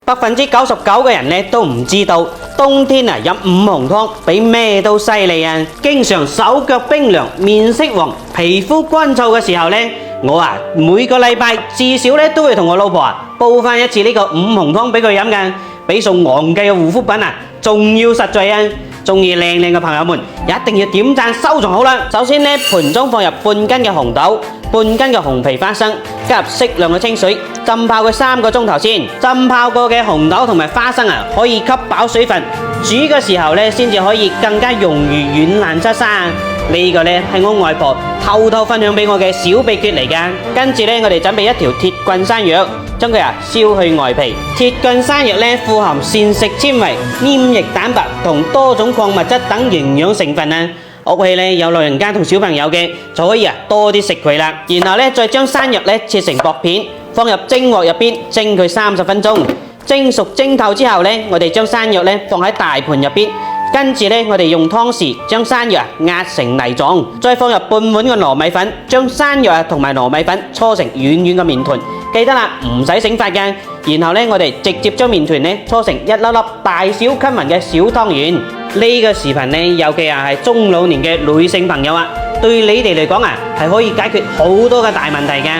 99%嘅人呢都唔知道，冬天啊飲五紅湯比咩都犀利啊！經常手腳冰涼、面色黃、皮膚乾燥嘅時候呢，我啊每個禮拜至少呢都會同我老婆啊煲返一次呢個五紅湯俾佢飲㗎，比送昂貴嘅護膚品啊仲要實在啊！中意靚靚嘅朋友們一定要點讚收藏好啦！首先呢，盤中放入半斤嘅紅豆、半斤嘅紅皮花生，加入適量嘅清水，浸泡佢3個鐘頭先。浸泡過嘅紅豆同埋花生啊，可以吸飽水分，煮嘅時候呢，先至可以更加容易軟爛出沙。呢個呢係我外婆偷偷分享俾我嘅小秘訣嚟㗎。跟住呢，我哋準備一條鐵棍山藥，將佢燒去外皮。鐵棍山藥呢富含膳食纖維、黏液蛋白同多種礦物質等營養成分啊。屋企呢有老人家同小朋友嘅，就可以多啲食佢啦。然後呢，再將山藥呢切成薄片，放入蒸鍋入邊蒸佢30分鐘。蒸熟蒸透之後呢，我哋將山藥呢放喺大盤入邊。跟住呢，我哋用湯匙將山藥壓成泥狀，再放入半碗嘅糯米粉，將山藥同埋糯米粉搓成軟軟嘅麵團。記得啦，唔使醒發㗎。然後呢，我哋直接將麵團呢搓成一粒粒大小均勻嘅小湯圓。呢個視頻呢，尤其係中老年嘅女性朋友啊，對你哋嚟講啊，係可以解決好多嘅大問題㗎。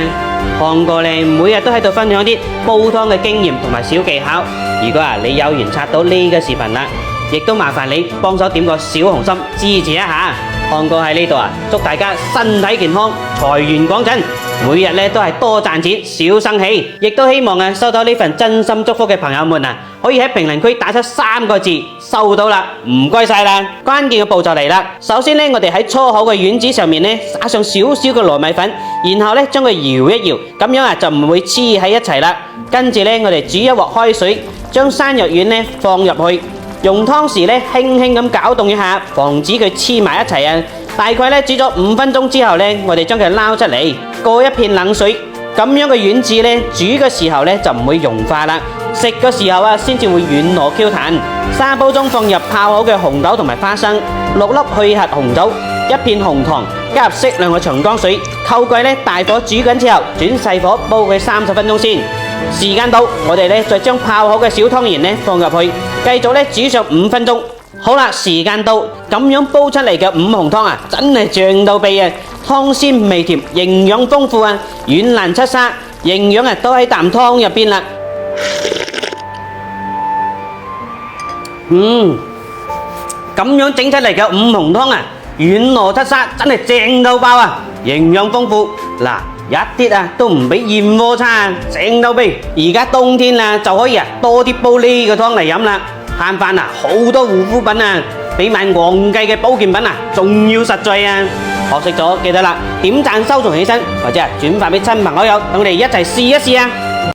看過呢，每日都喺度分享啲煲湯嘅經驗同埋小技巧。如果你有緣刷到呢個視頻啦，亦都麻煩你幫手點個小紅心支持一下。看過喺呢度啊，祝大家身體健康、財源廣進，每日呢都係多賺錢、少生氣。亦都希望收到呢份真心祝福嘅朋友們啊，可以喺評論區打出3個字收到啦，唔該晒啦。關鍵嘅步驟嚟啦，首先呢，我哋喺搓好嘅丸子上面呢撒上少少嘅糯米粉，然後呢將佢搖一搖，咁樣就唔會黐喺一齊啦。跟住呢，我哋煮一鑊開水，將山藥丸呢放入去。用湯匙呢輕輕咁攪動一下，防止佢黐埋一齊啊！大概呢煮咗5分鐘之後呢，我哋將佢撈出嚟，過一片冷水，咁樣嘅丸子呢煮嘅時候呢就唔會融化啦，食嘅時候先至會軟糯 Q 彈。砂煲中放入泡好嘅紅豆同埋花生，6粒去核紅棗，一片紅糖，加入適量嘅長江水，扣櫃呢大火煮緊之後，轉細火煲佢30分鐘先。時間到，我哋呢再將泡好嘅小湯圓呢放入去，繼續呢煮上5分鐘。好啦，時間到，咁樣煲出嚟嘅五紅湯啊，真係正到痹啊！湯鮮味甜，營養豐富啊，軟爛出沙，營養都喺啖湯入邊啦。咁樣整出嚟嘅五紅湯啊，軟糯出沙，真係正到爆啊！營養豐富，嗱。一啲都唔比燕窩差，正到痹。而家冬天啦，就可以多啲煲呢個湯嚟飲啦，慳返好多護膚品啊，比買昂貴嘅保健品仲要實在啊！學識咗記得啦，點讚收藏起身，或者轉發俾親朋好友，等我哋一齊試一試啊！